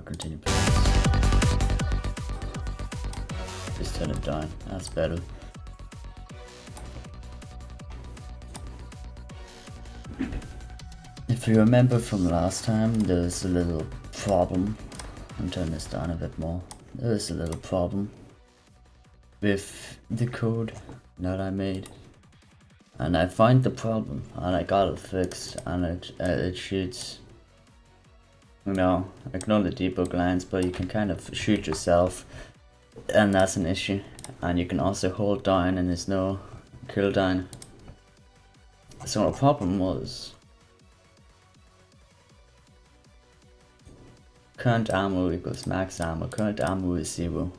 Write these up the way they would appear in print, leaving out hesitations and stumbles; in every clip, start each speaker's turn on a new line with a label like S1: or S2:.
S1: continue please. Just turn it down, that's better. If you remember from last time, there's a little problem. I'm turning this down a bit more. There's a little problem with the code that I made. And I find the problem and I got it fixed, and it shoots, you know, ignore the debug lines, but you can kind of shoot yourself, and that's an issue. And you can also hold down and there's no cooldown. So the problem was current ammo equals max ammo, current ammo is 0.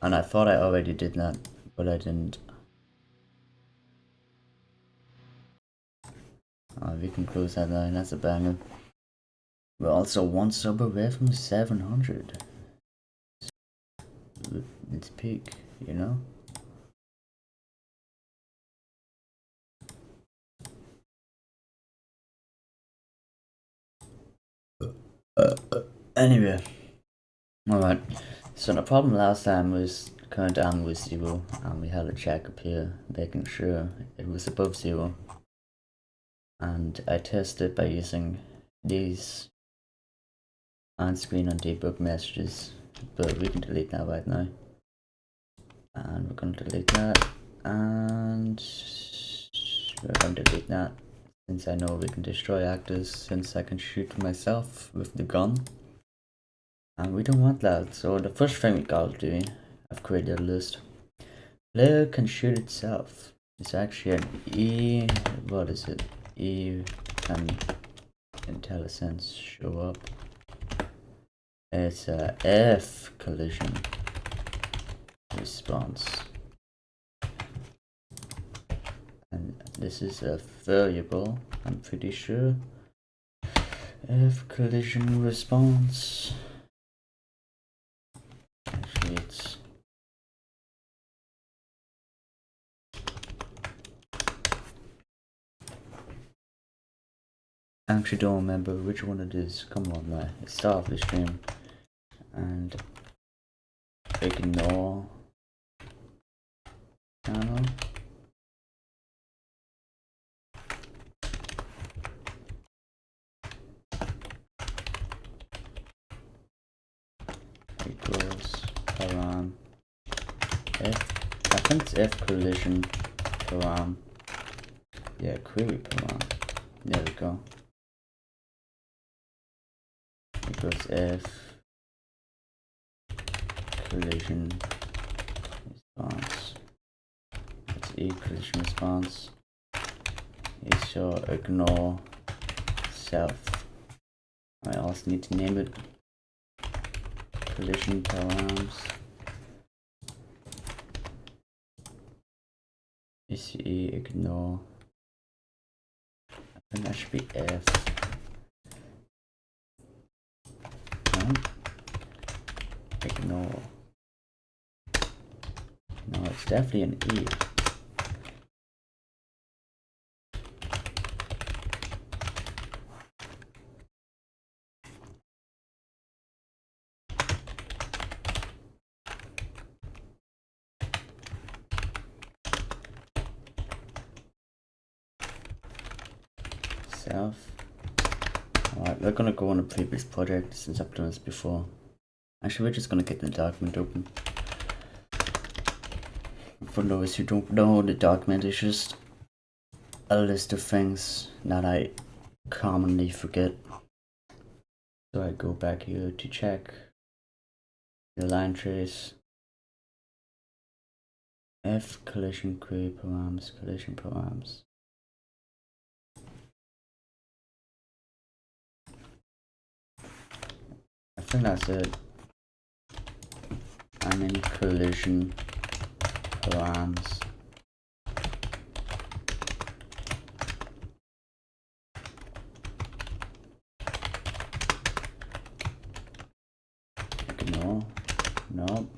S1: And I thought I already did that, but I didn't. We can close that line, that's a banger. We're also one sub away from 700. It's peak, you know? Anyway. Alright, so the problem last time was current ammo was 0, and we had a check up here making sure it was above 0. And I tested by using these on screen and debug messages, but we can delete that right now. And we're going to delete that, and we're going to delete that, since I know we can destroy actors, since I can shoot myself with the gun. And we don't want that, so the first thing we gotta do, I've created a list. Player can shoot itself. It's actually an E, what is it? E can IntelliSense show up. It's a F collision response. And this is a variable, I'm pretty sure. F collision response. Actually, it's I actually don't remember which one it is. Come on now, it's start of the stream. And ignore channel. Equals param F. I think it's F collision param. Yeah, query param. There we go. Equals F collision response. That's E collision response. Is so ignore self. I also need to name it collision params. Is E ignore. I think that should be F. Ignore. No, it's definitely an E. Self. Alright, we're gonna go on a previous project since I've done this before. Actually, we're just gonna get the document open. For those who don't know, the document is just a list of things that I commonly forget. So I go back here to check the line trace. F collision query params, collision params. I think that's it. I'm in collision params. Ignore. No.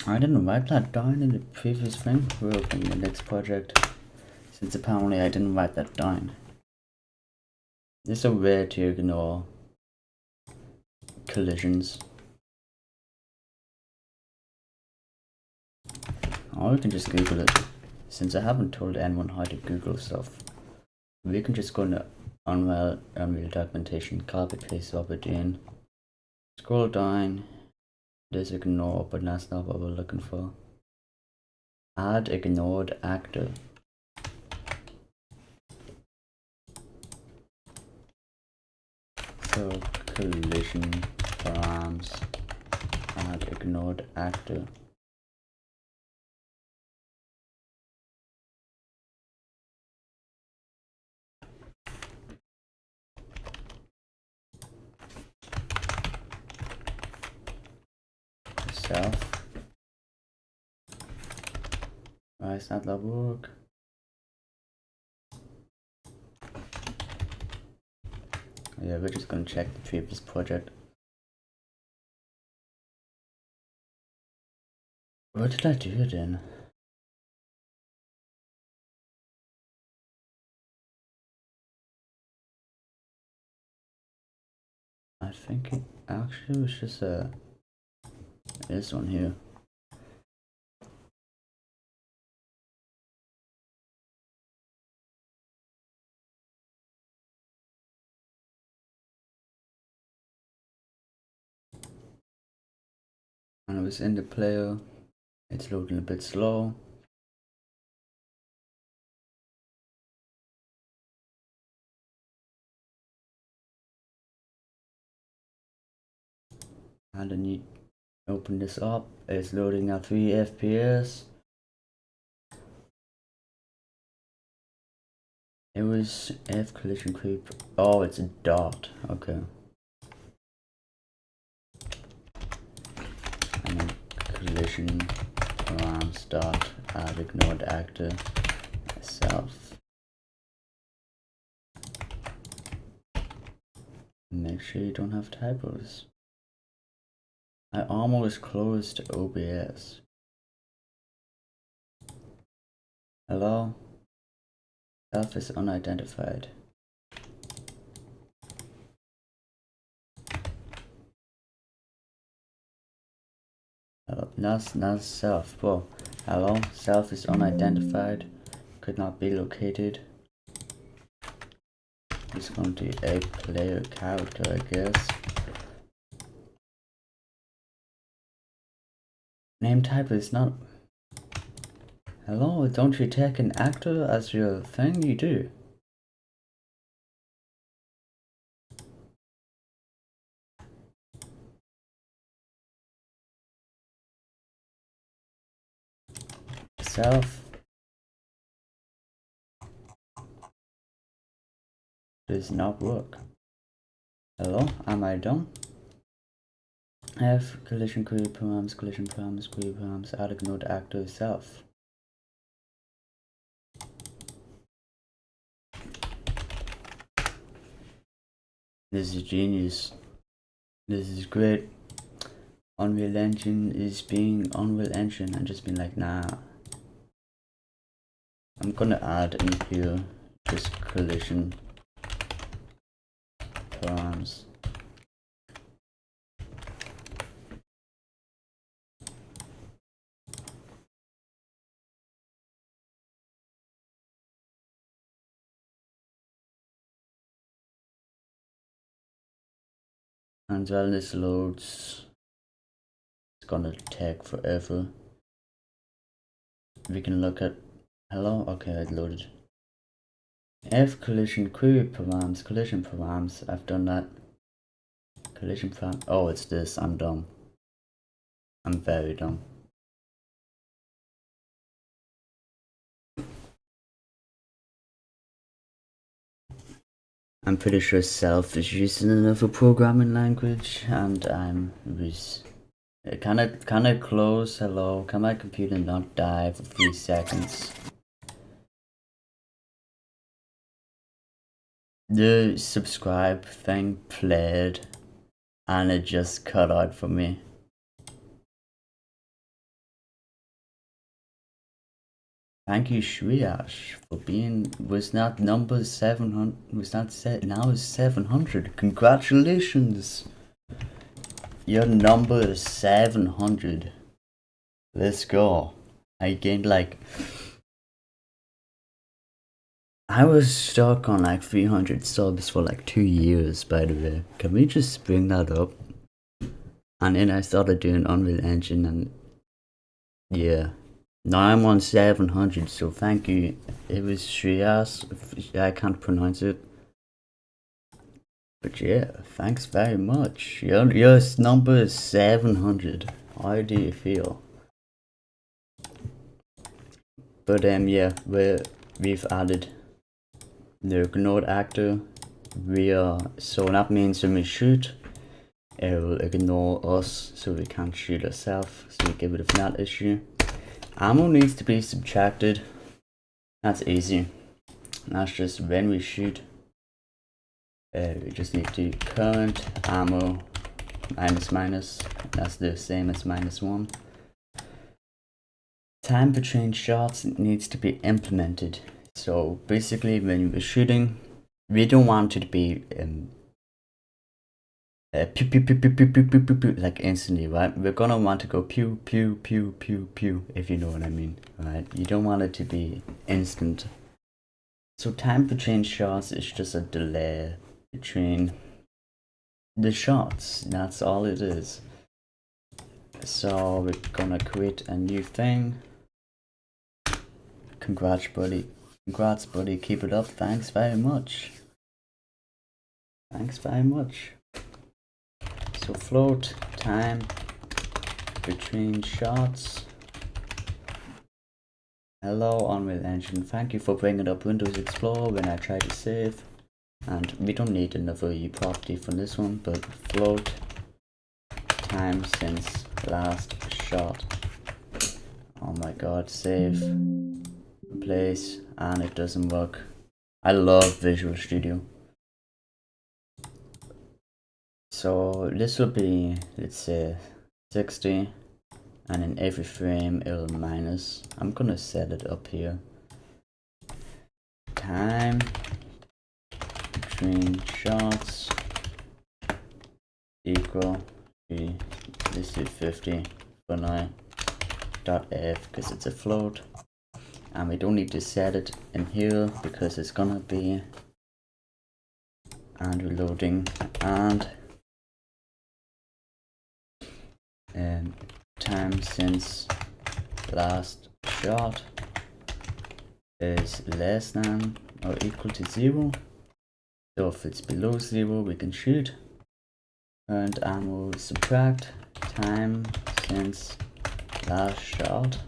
S1: I didn't write that down in the previous thing. We're opening the next project, since apparently I didn't write that down. There's a way to ignore collisions. Or we can just Google it. Since I haven't told anyone how to Google stuff, we can just go into Unreal documentation, copy paste what we're doing, scroll down, this ignore, but that's not what we're looking for. Add ignored actor. So collision params, add ignored actor. Self. Why is not that work? Yeah, we're just gonna check the previous project. What did I do then? I think it actually was just this one here. And it was in the player. It's loading a bit slow. And I need to open this up. It's loading at 3 FPS. It was F collision creep. Oh, it's a dot. Okay. And then collision params dot add ignored actor self. Make sure you don't have typos. I almost closed OBS. Hello? Self is unidentified. Hello, not self. Whoa. Hello? Self is unidentified. Could not be located. It's going to be a player character, I guess. Name type is not. Hello, don't you take an actor as your thing? You do. Self does not work. Hello, am I done? F collision query params, query params, add ignored actor self. This is genius. This is great. Unreal Engine is being Unreal Engine and just being like, nah. I'm gonna add in here just collision params. And while this loads, it's gonna take forever. We can look at, hello, okay, it loaded. F collision query params, collision params, I've done that. Collision param, oh, it's this, I'm dumb. I'm very dumb. I'm pretty sure self is using another programming language, and I'm kind of close. Hello, can my computer not die for 3 seconds? The subscribe thing played, and it just cut out for me. Thank you, Shriyash, for being, was not number 700, was not set, now is 700. Congratulations! Your number is 700. Let's go. I gained like... I was stuck on like 300 subs for like 2 years, by the way. Can we just bring that up? And then I started doing Unreal Engine, and yeah. Now I'm on 700, so thank you. It was Shreyas, I can't pronounce it. But yeah, thanks very much. Your number is 700. How do you feel? But yeah, we've added the ignored actor. So that means when we shoot, it will ignore us, so we can't shoot ourselves. So we get rid of that issue. Ammo needs to be subtracted. That's easy. That's just when we shoot. We just need to current ammo minus. That's the same as -1. Time between shots needs to be implemented. So basically, when we're shooting, we don't want it to be pew, pew, pew, pew, pew, pew, pew, pew, pew, like instantly, right? We're gonna want to go pew, pew, pew, pew, pew, if you know what I mean, right? You don't want it to be instant. So time between shots is just a delay between the shots. That's all it is. So we're gonna create a new thing. Congrats, buddy. Congrats, buddy. Keep it up. Thanks very much. Thanks very much. So float time between shots. Hello, Unreal Engine. Thank you for bringing up Windows Explorer when I try to save. And we don't need another U property for this one, but float time since last shot. Oh my god, save, replace, and it doesn't work. I love Visual Studio. So this will be, let's say, 60, and in every frame it'll minus. I'm gonna set it up here. Time between shots equal to, let's do 50 for now, .f, because it's a float, and we don't need to set it in here because it's gonna be and reloading, and time since last shot is less than or equal to 0. So if it's below 0, we can shoot. And ammo subtract time since last shot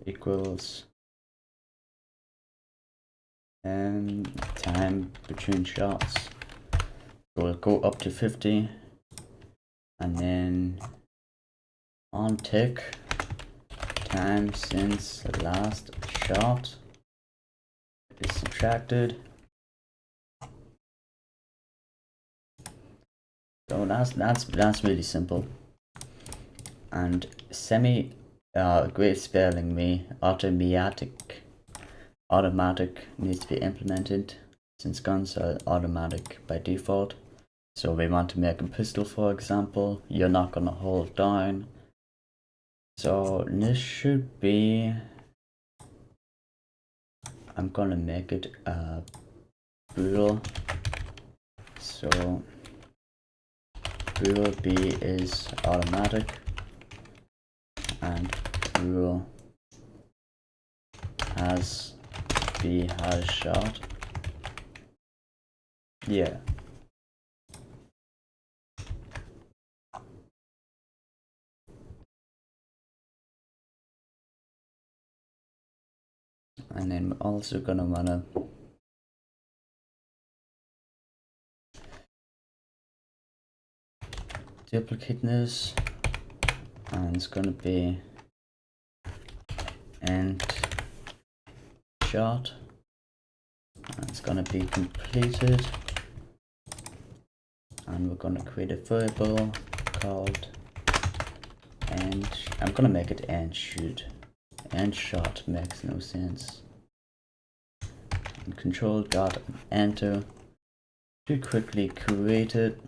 S1: equals time between shots. So we'll go up to 50, and then on tick time since the last shot is subtracted. So that's really simple. And great spelling me, automatic needs to be implemented, since guns are automatic by default. So we want to make a pistol, for example, you're not gonna hold down. So this should be, I'm gonna make it brutal. So brutal B is automatic, and brutal has B has shot. Yeah. And then we're also gonna wanna duplicate this, and it's gonna be end shot, and it's gonna be completed, and we're gonna create a variable called end. I'm gonna make it end shoot. End shot makes no sense. And control dot enter to quickly create it.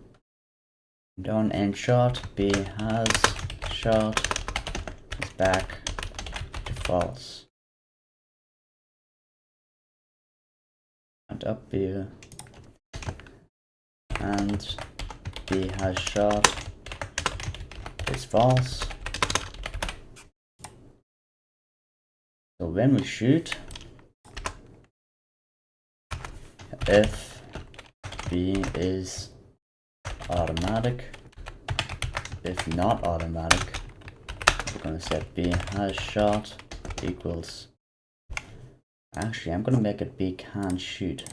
S1: Done and shot, B has shot is back to false. And up here, and B has shot is false. So when we shoot, if B is automatic, if not automatic, we're going to set B has shot equals, actually I'm going to make it B can shoot,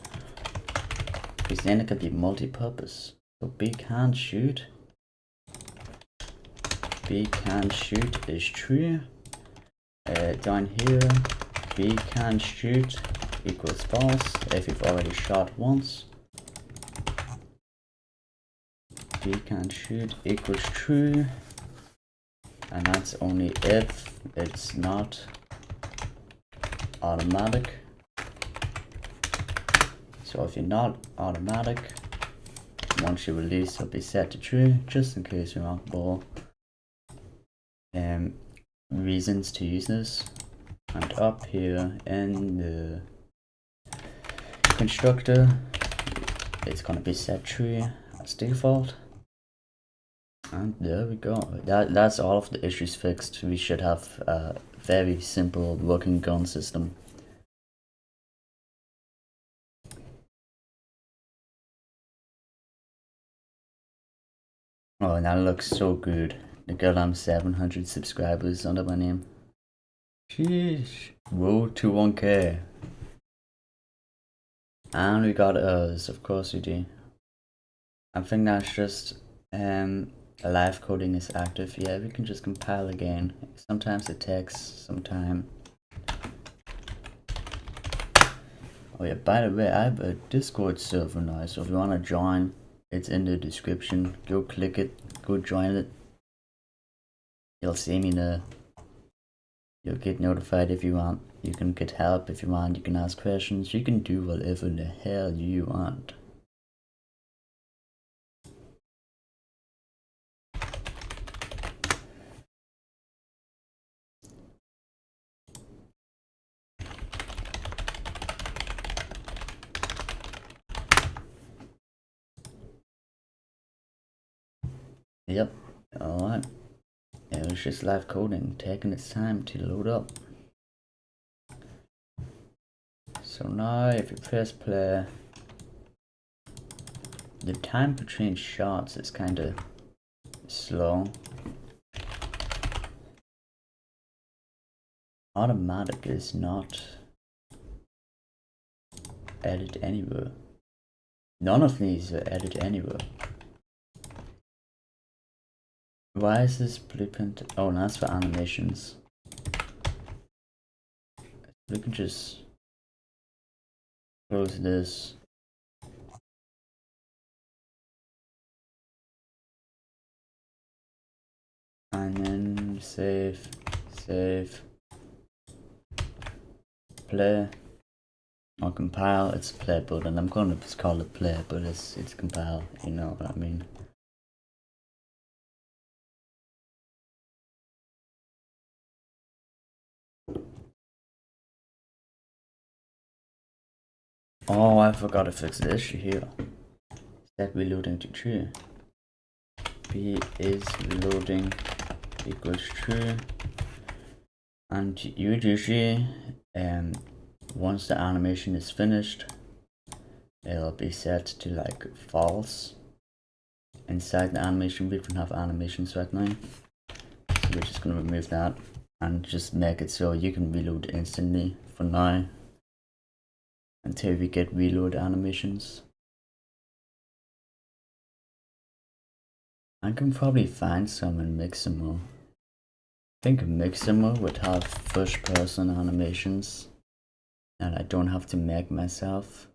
S1: because then it could be multi-purpose. So B can shoot, B can shoot is true. Down here, B can shoot equals false if you've already shot once. B can shoot equals true, and that's only if it's not automatic. So if you're not automatic, once you release, it'll be set to true, just in case you're off ball. Reasons to use this, and up here in the constructor, it's going to be set true as default. And there we go. That's all of the issues fixed. We should have a very simple working gun system. Oh, and that looks so good. The girl, I'm 700 subscribers under my name. Sheesh. Road to 1K. And we got us, of course we do. I think that's just live coding is active. Yeah, we can just compile again. Sometimes it takes some time. Oh yeah, by the way, I have a Discord server now, so if you want to join, it's in the description. Go click it, go join it. You'll see me there. You'll get notified if you want. You can get help if you want. You can ask questions. You can do whatever the hell you want. Yep, alright. It was just live coding, taking its time to load up. So now if you press play, the time between shots is kinda slow. Automatic is not added anywhere. None of these are added anywhere. Why is this blueprint? Oh, that's for animations. We can just close this. And then save, play, or compile. It's play button. I'm gonna just call it play, but it's compile. You know what I mean. Oh, I forgot to fix the issue here. Set reloading to true. B is reloading equals true, and usually, once the animation is finished, it'll be set to like false. Inside the animation, we don't have animations right now, so we're just gonna remove that and just make it so you can reload instantly for now until we get reload animations. I can probably find some and mix them all. I think Mixamo would have first person animations and I don't have to make myself,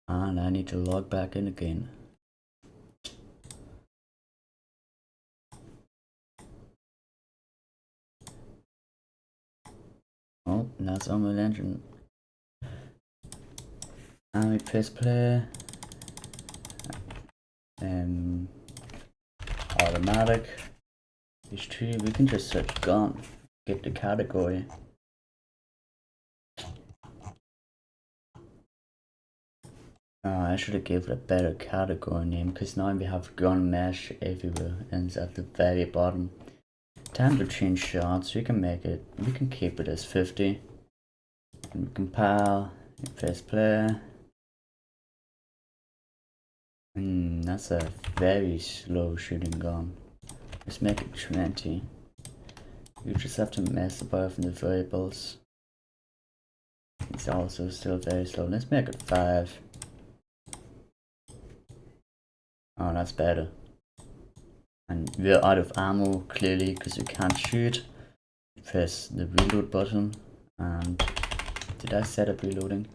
S1: and I need to log back in again. Oh, that's Unreal Engine. And we press play. automatic. H2, we can just search gun, get the category. I should have given it a better category name, because now we have gun mesh everywhere and it's at the very bottom. Time to change shots. We can make it, we can keep it as 50. And compile, press play. That's a very slow shooting gun. Let's make it 20. You just have to mess about from the variables. It's also still very slow. Let's make it 5. Oh, that's better. And we're out of ammo, clearly, because we can't shoot. Press the reload button, and did I set up reloading?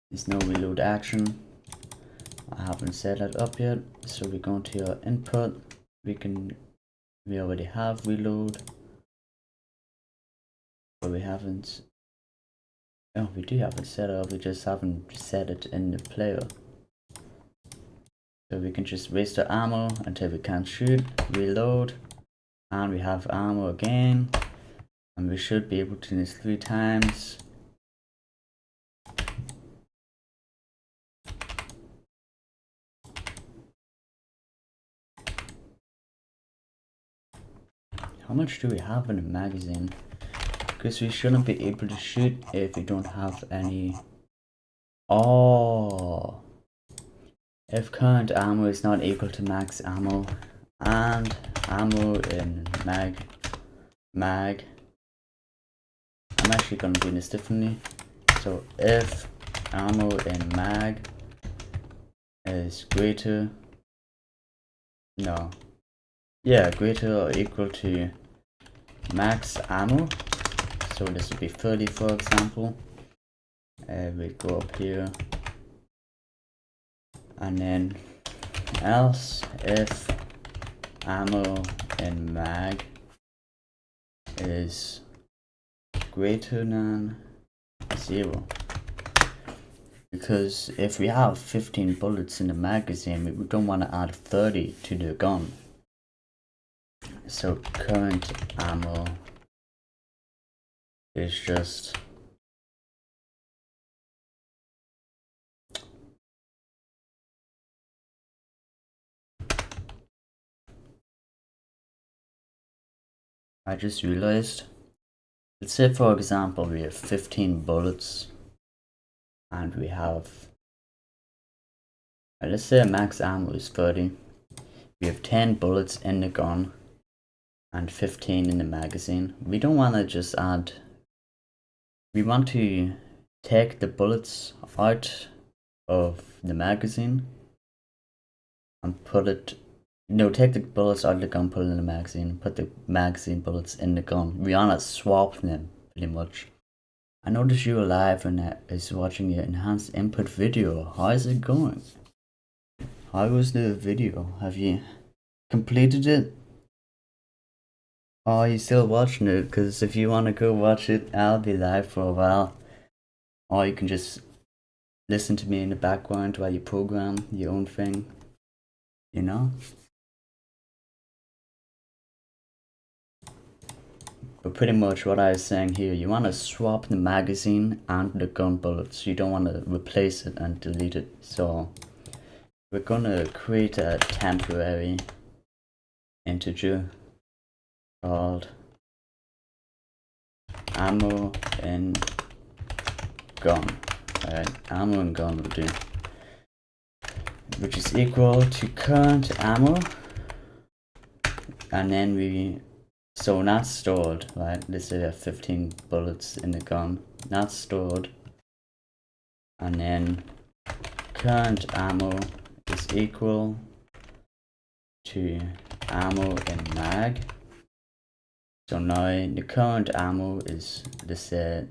S1: There's no reload action. I haven't set that up yet, so we go to our input. We already have reload, but we haven't. Oh, we do have it set up, we just haven't set it in the player. So we can just waste our ammo until we can't shoot, reload, and we have ammo again, and we should be able to do this 3 times. How much do we have in the magazine? Because we shouldn't be able to shoot if we don't have any. Oh, if current ammo is not equal to max ammo and ammo in mag, I'm actually going to do this differently. So if ammo in mag is greater or equal to max ammo, so this would be 30 for example. We go up here, and then else if ammo in mag is greater than 0. Because if we have 15 bullets in the magazine, we don't want to add 30 to the gun. So current ammo is just I just realized, let's say for example we have 15 bullets and we have, let's say max ammo is 30. We have 10 bullets in the gun and 15 in the magazine. We don't want to just add, we want to take the bullets out of the magazine and put it, no, take the bullets out of the gun, put it in the magazine, put the magazine bullets in the gun. We want to swap them pretty much. I noticed you are live and is watching your enhanced input video. How is it going? How was the video? Have you completed it? Oh, you still watching it? Because if you want to go watch it, I'll be live for a while. Or you can just listen to me in the background while you program your own thing, you know? But pretty much what I was saying here, you want to swap the magazine and the gun bullets. You don't want to replace it and delete it. So we're gonna create a temporary integer called ammo in gun. Alright, ammo in gun will do, which is equal to current ammo, and then we, so not stored, right? Let's say we have 15 bullets in the gun, not stored, and then current ammo is equal to ammo in mag. So now the current ammo is, let's say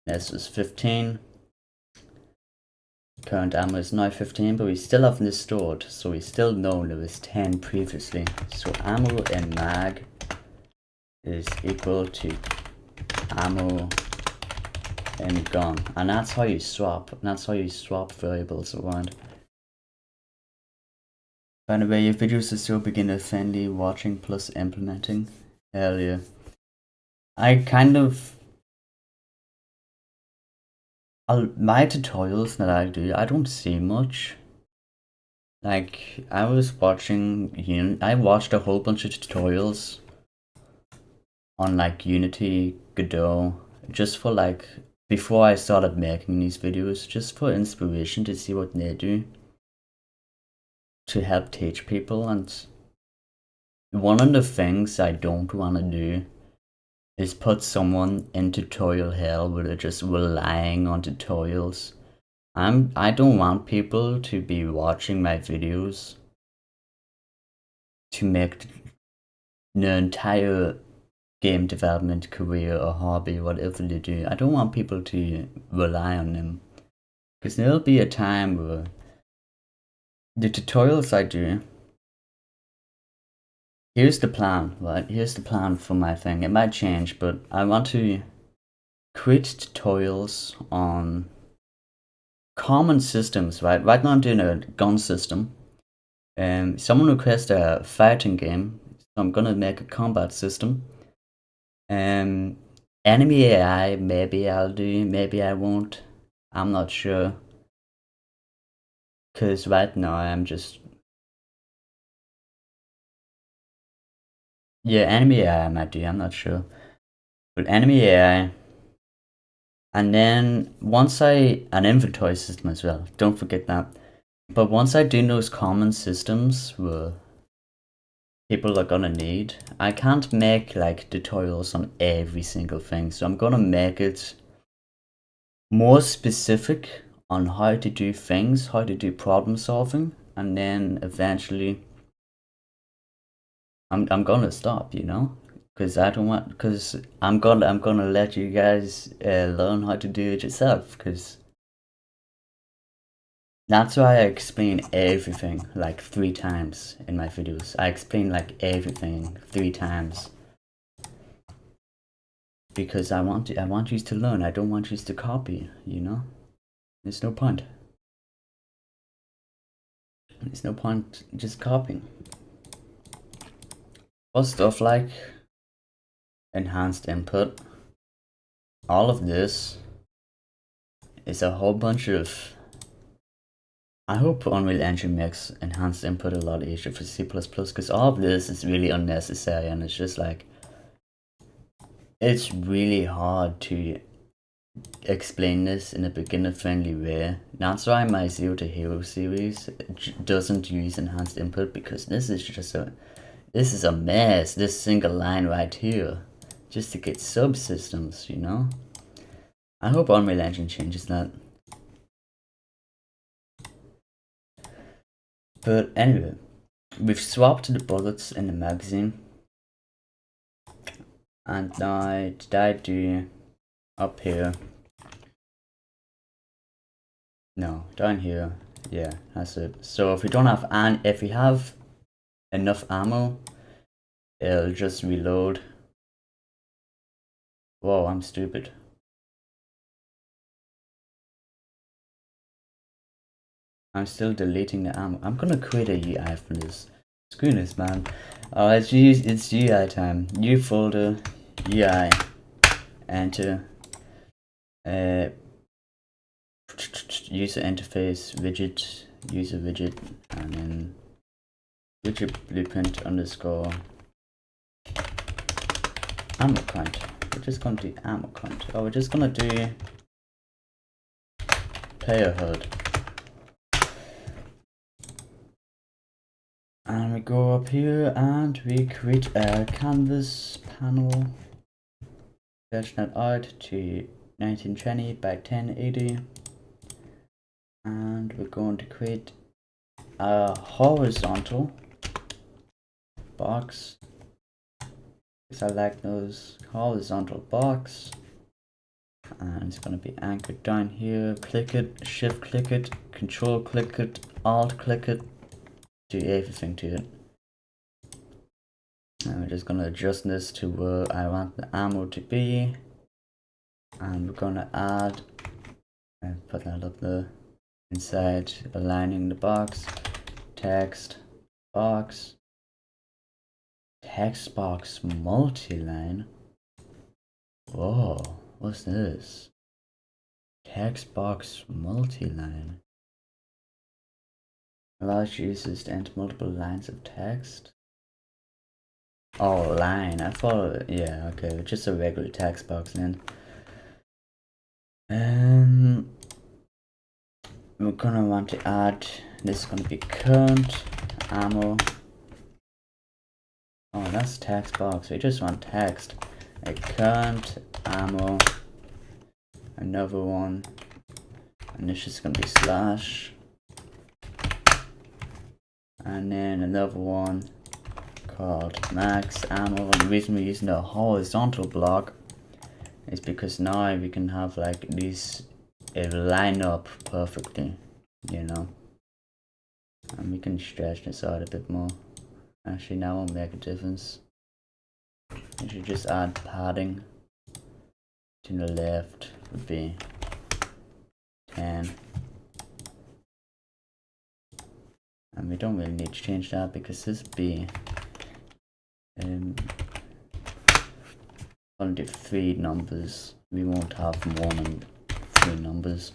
S1: this is 15. Current ammo is now 15, but we still haven't this stored, so we still know there was 10 previously. So ammo in mag is equal to ammo in gun, and that's how you swap. That's how you swap variables around. By the way, your videos are so beginner friendly, watching plus implementing. Hell yeah. I kind of my tutorials that I do, I don't see much. Like, I was watching, I watched a whole bunch of tutorials on like Unity, Godot, just for like, before I started making these videos, just for inspiration to see what they do, to help teach people. And one of the things I don't want to do is put someone in tutorial hell where they're just relying on tutorials. I don't want people to be watching my videos to make the entire game development career or hobby, whatever they do. I don't want people to rely on them, because there'll be a time where the tutorials I do, here's the plan, right? Here's the plan for my thing. It might change, but I want to create tutorials on common systems, right? Right now I'm doing a gun system. Someone requested a fighting game, so I'm gonna make a combat system. Enemy AI, maybe I'll do, maybe I won't. I'm not sure. Cause right now I'm just, yeah, enemy AI I might do, I'm not sure. But enemy AI, and then once an inventory system as well, don't forget that. But once I do those common systems where people are gonna need, I can't make like tutorials on every single thing, so I'm gonna make it more specific on how to do things, how to do problem solving, and then eventually I'm gonna stop, you know, because I don't want, because I'm gonna let you guys learn how to do it yourself, because that's why I explain everything like 3 times in my videos. I explain like everything 3 times. Because I want you to learn. I don't want you to copy, you know? There's no point. There's no point just copying. Or stuff like enhanced input. All of this is a whole bunch of... I hope Unreal Engine makes enhanced input a lot easier for C++, because all of this is really unnecessary, and it's just like... It's really hard to explain this in a beginner-friendly way. That's why my Zero to Hero series doesn't use enhanced input, because this is a mess. This single line right here, just to get subsystems, you know. I hope Unreal Engine changes that. But anyway, we've swapped the bullets in the magazine, and now did I do up here? No, down here. Yeah, that's it. So if we don't have if we have enough ammo, it'll just reload. Whoa, I'm stupid. I'm still deleting the ammo. I'm gonna create a UI for this. Screw this, man. It's UI time. New folder, UI, enter. User interface, widget, user widget, and then widget blueprint underscore ammo count. We're just gonna do ammo count. Oh, we're just gonna do player HUD. And we go up here and we create a canvas panel. Stretch that out to 1920 by 1080. And we're going to create a horizontal box, because I like those horizontal box, and it's going to be anchored down here. Click it, shift click it, control click it, alt click it, do everything to it. And we're just going to adjust this to where I want the ammo to be, and we're going to add and put that up there inside, aligning the box, text, box, text box multi-line. Whoa, what's this? Text box multi-line allows users to enter multiple lines of text. Oh, line. I thought, yeah, okay, just a regular text box then. We're gonna want to add, this is gonna be current ammo. Oh, that's text box. We just want text. A current ammo. Another one. And this is gonna be slash. And then another one called max ammo. And the reason we're using a horizontal block is because now we can have like these line up perfectly, you know. And we can stretch this out a bit more. Actually, that won't make a difference. You should just add padding. To the left would be 10. And we don't really need to change that because this would be only 3 numbers. We won't have more than 3 numbers.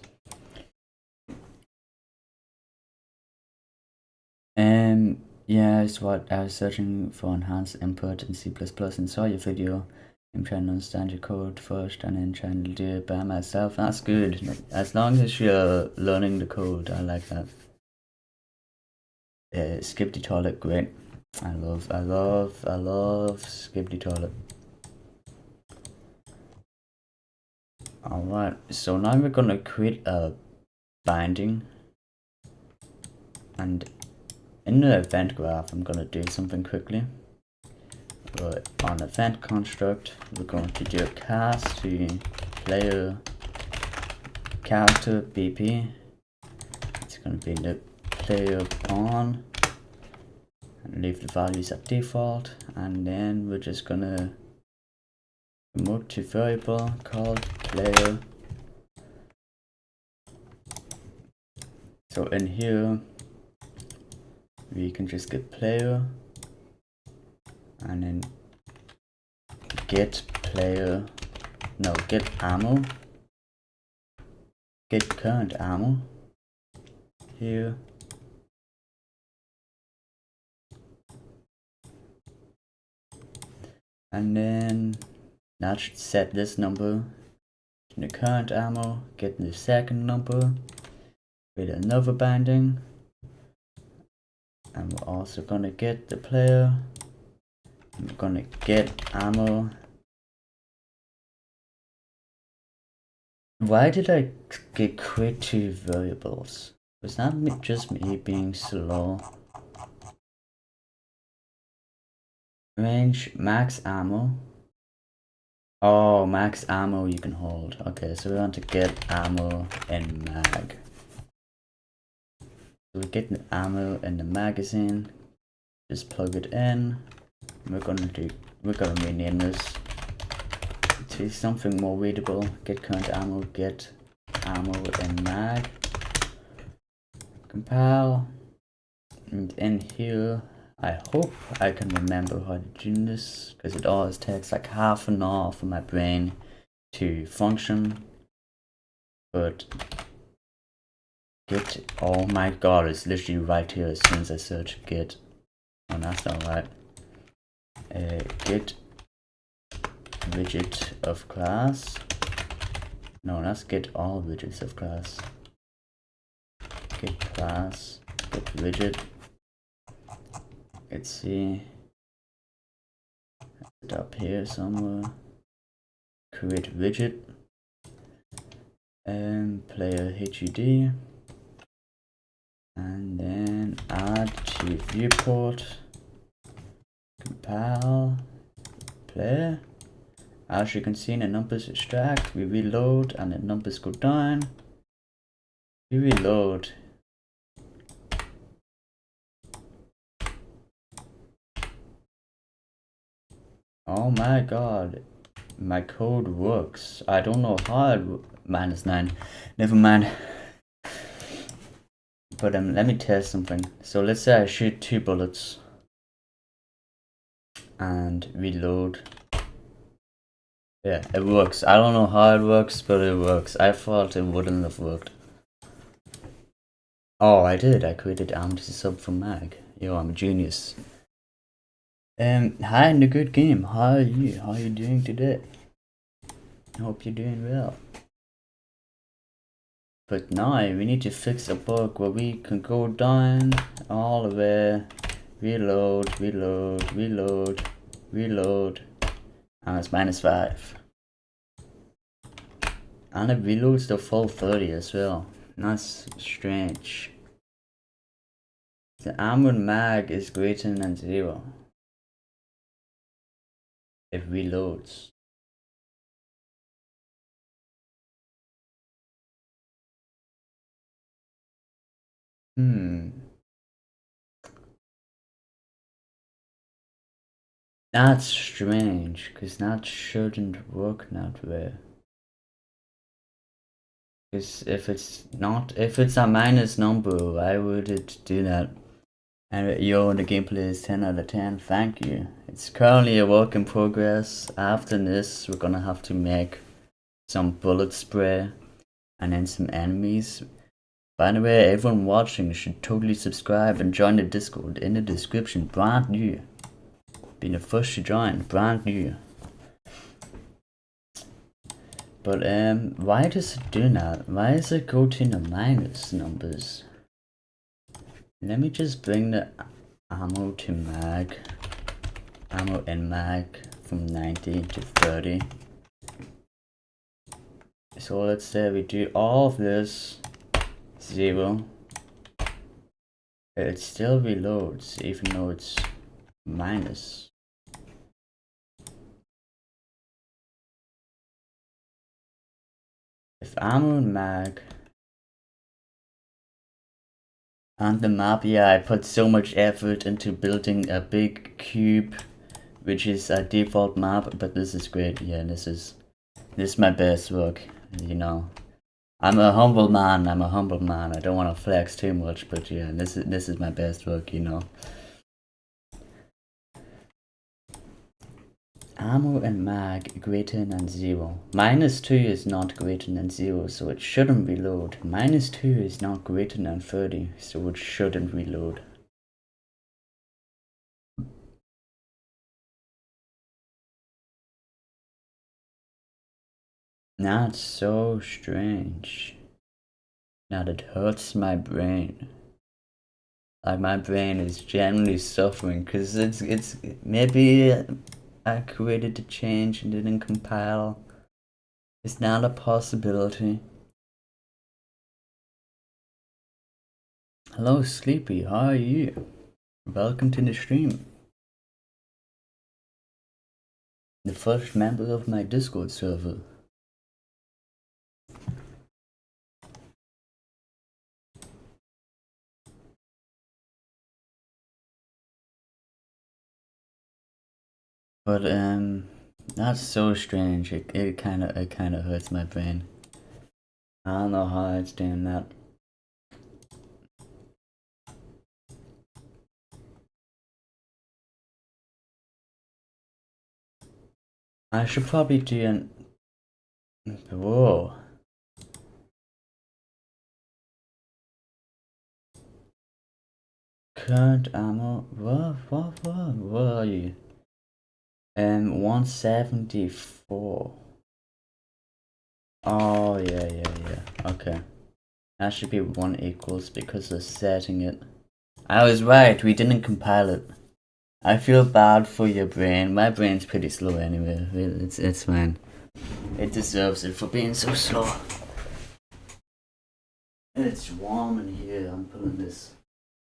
S1: Yeah, it's what I was searching for enhanced input in C++ and saw your video. I'm trying to understand your code first and then trying to do it by myself. That's good. As long as you're learning the code, I like that. Skip the toilet, great. I love skip the toilet. Alright, so now we're gonna create a binding. And in the event graph, I'm gonna do something quickly. On event construct, we're going to do a cast to player character BP. It's going to be the player pawn and leave the values at default, and then we're just gonna promote to variable called player. So in here we can just get player and then get player, no, get ammo, get current ammo here. And then that should set this number to the current ammo, get the second number with another binding, and we're also gonna get the player. We're gonna get ammo. Why did I get create 2 variables? Was that just me being slow? Range max ammo. Oh, max ammo you can hold. Okay, so we want to get ammo in mag. So we get the ammo in the magazine. Just plug it in. We're gonna rename this to something more readable. Get current ammo, get ammo in mag. Compile. And in here, I hope I can remember how to do this, because it always takes like half an hour for my brain to function. But git, oh my god, it's literally right here as soon as I search git. Oh, that's not right. Git widget of class. No, that's get all widgets of class. Git class, git widget. Let's see. It up here somewhere. Create widget. And player HUD. And then add to viewport. Compile. Player. As you can see, the numbers extract. We reload and the numbers go down. We reload. Oh my god, my code works. I don't know how it -9. Never mind. But let me test something. So let's say I shoot 2 bullets and reload. Yeah, it works. I don't know how it works, but it works. I thought it wouldn't have worked. Oh, I did. I created Amity sub for Mag. Yo, I'm a genius. Hi in the good game. How are you? How are you doing today? I hope you're doing well. But now we need to fix a bug where we can go down all the way, reload, reload, reload, reload, and it's -5. And it reloads the full 30 as well. That's strange. The armored mag is greater than 0. It reloads. That's strange, because that shouldn't work that way. Because if it's a minus number, why would it do that? And yo, the gameplay is 10 out of 10, thank you. It's currently a work in progress. After this, we're gonna have to make some bullet spray and then some enemies. By the way, everyone watching should totally subscribe and join the Discord in the description, brand new. Being the first to join, brand new. But why does it do that? Why does it go to the minus numbers? Let me just bring the ammo to mag. Ammo in mag from 90 to 30. So let's say we do all of this 0. It still reloads even though it's minus. If ammo and mag and the map, yeah, I put so much effort into building a big cube, which is a default map, but this is great. Yeah, this is my best work, you know. I'm a humble man. I don't want to flex too much, but yeah, this is my best work, you know. Ammo and mag greater than 0. -2 is not greater than 0, so it shouldn't reload. -2 is not greater than 30, so it shouldn't reload. That's so strange. Now that hurts my brain. Like my brain is generally suffering because it's maybe I created the change and didn't compile. It's not a possibility. Hello Sleepy, how are you? Welcome to the stream. The first member of my Discord server. But that's so strange. It kind of hurts my brain. I don't know how it's doing that. I should probably do an... Whoa. Current ammo... What are you? 174. Oh, yeah. Okay. That should be 1 equals because of setting it. I was right, we didn't compile it. I feel bad for your brain. My brain's pretty slow anyway. It's fine. It deserves it for being so slow. It's warm in here. I'm pulling this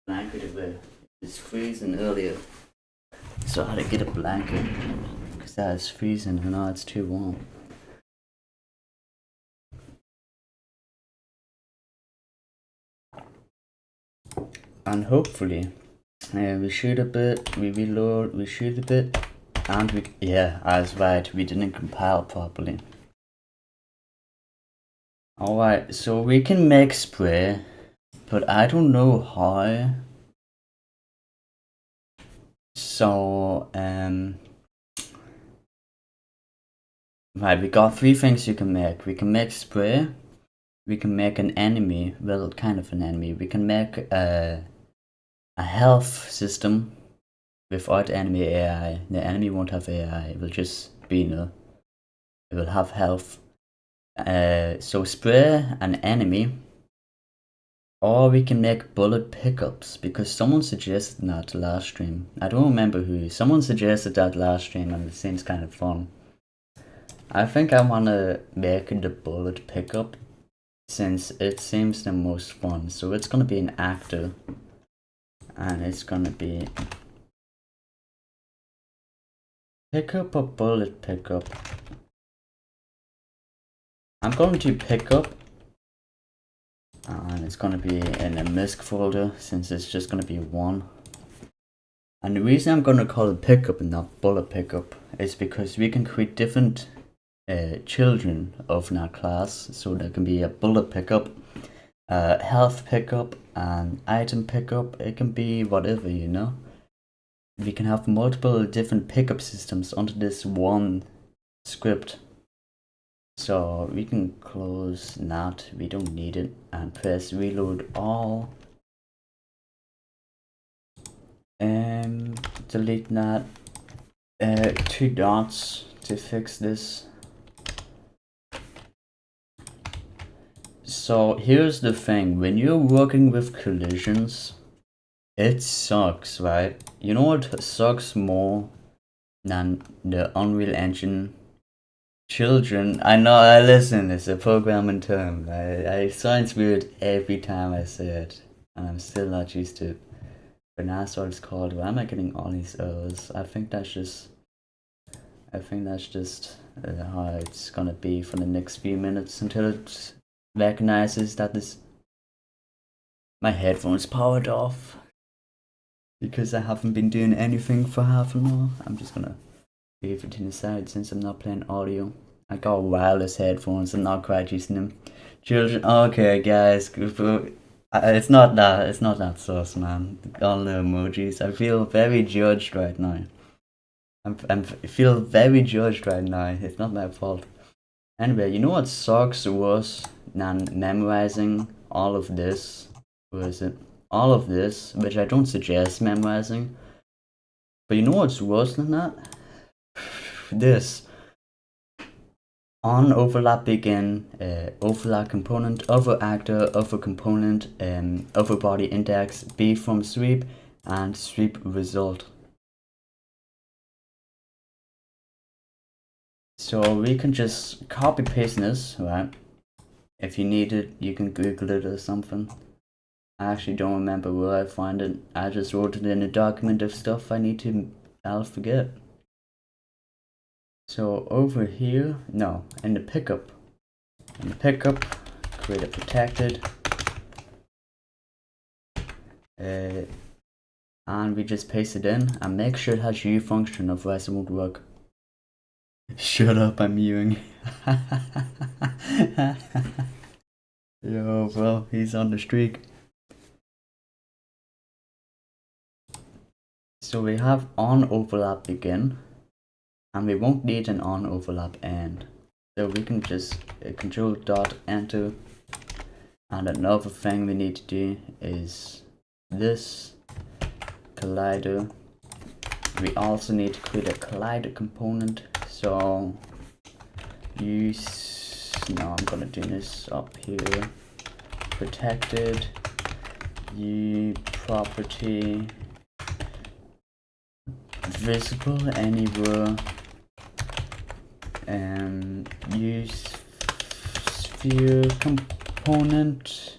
S1: blanket away. It's freezing earlier, so I had to get a blanket because that is freezing and now it's too warm. And hopefully we shoot a bit, we reload, we shoot a bit, and we... Yeah, I was right, we didn't compile properly. Alright, so we can make spray, but I don't know how. So, right, we got 3 things you can make. We can make spray, we can make an enemy, well, kind of an enemy. We can make a health system without enemy AI. The enemy won't have AI, it will just be, it will have health. So spray an enemy, or we can make bullet pickups, because someone suggested that last stream. I don't remember who. Someone suggested that last stream and it seems kind of fun. I think I want to make the bullet pickup since it seems the most fun. So it's going to be an actor, and it's going to be pickup or bullet pickup. I'm going to pick up, and it's going to be in a misc folder since it's just going to be one. And the reason I'm going to call it pickup and not bullet pickup is because we can create different children of that class. So there can be a bullet pickup, health pickup, and item pickup. It can be whatever, we can have multiple different pickup systems under this one script. So we can close that, we don't need it, and press reload all. Delete that. 2 dots to fix this. So here's the thing, when you're working with collisions, it sucks, right? You know what sucks more than the Unreal Engine children? I know, I listen, it's a programming term. It sounds weird every time I say it, and I'm still not used to it. But that's what it's called. Why am I getting all these errors? I think that's just how it's gonna be for the next few minutes until it recognizes that my headphones powered off, because I haven't been doing anything for half an hour. I'm just gonna leave it to the side since I'm not playing audio. I got wireless headphones, I'm not quite using them. Children, okay guys, it's not that sus, man. All the emojis, I feel very judged right now. I feel very judged right now. It's not my fault. Anyway, you know what sucks worse than memorizing all of this? Where is it? All of this, which I don't suggest memorizing. But you know what's worse than that? This. On overlap begin, overlap component, over actor, over component, over body index, B from sweep, and sweep result. So we can just copy paste this, right? If you need it, you can Google it or something. I actually don't remember where I find it. I just wrote it in a document of stuff I'll forget. So over here, no, in the pickup, create a protected, and we just paste it in and make sure it has U function, otherwise it won't work. Shut up, I'm mewing. Yo, bro, he's on the streak. So we have on overlap begin, and we won't need an on overlap end. So we can just control dot enter. And another thing we need to do is this collider. We also need to create a collider component. So I'm gonna do this up here. Protected, U property, visible anywhere, use sphere component,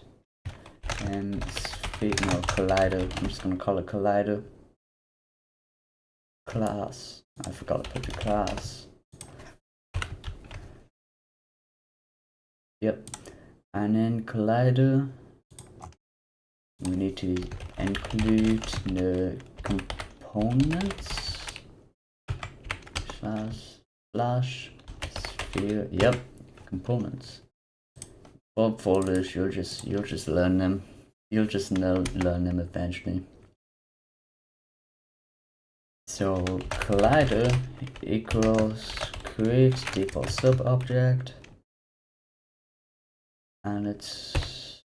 S1: collider. I'm just gonna call it collider class. I forgot to put the class. Yep. And then collider, we need to include the components slash sphere. Yep, components. Bob folders, you'll just learn them. You'll just learn them eventually. So collider equals create default sub object, and it's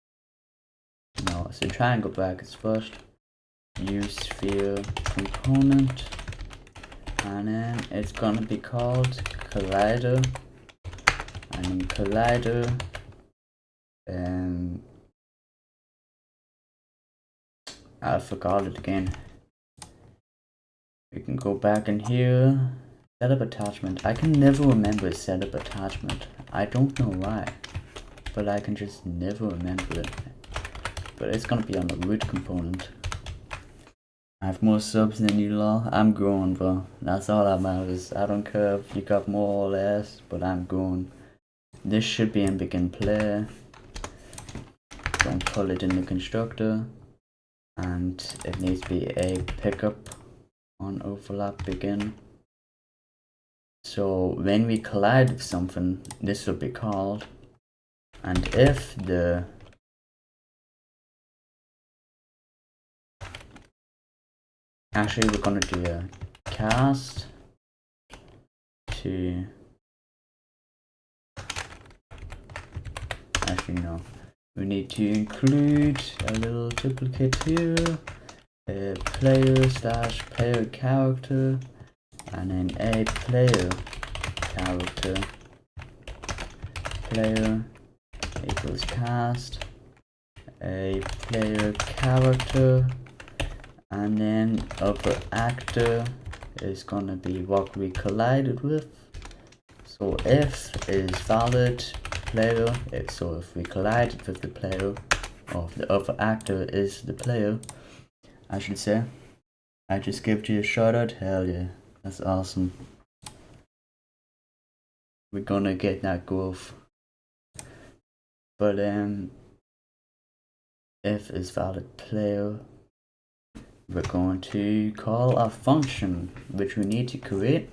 S1: no, so triangle brackets first, use sphere component, and then it's gonna be called collider, and in collider I forgot it again. We can go back in here, setup attachment. I can never remember setup attachment. I don't know why, but I can just never remember it. But it's gonna be on the root component. I have more subs than you lot. I'm growing, bro. That's all that matters. I don't care if you got more or less, but I'm growing. This should be in begin play. Don't pull it in the constructor. And it needs to be a pickup on overlap begin. So when we collide with something, this will be called. And if the actually we're gonna do a cast to actually no. We need to include a little duplicate here, a player slash player character, and then a player character. Player equals cast, a player character, and then upper actor is gonna be what we collided with. So if is valid player, so if we collided with the player, or if the upper actor is the player, I should say. I just gave you a shout out. Hell yeah, that's awesome. We're gonna get that growth. But if is valid player, we're going to call a function which we need to create.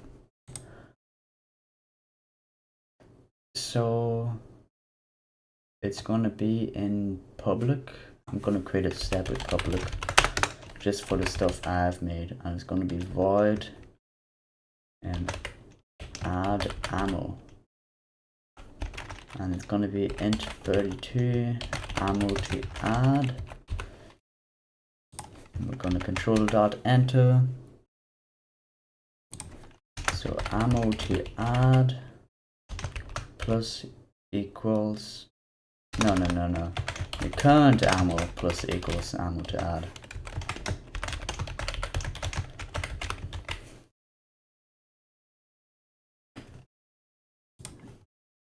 S1: So it's gonna be in public. I'm gonna create a separate public just for the stuff I've made, and it's gonna be void and add ammo, and it's gonna be int 32 ammo to add. And we're gonna control dot enter. So ammo to add plus equals no, the current ammo plus equals ammo to add.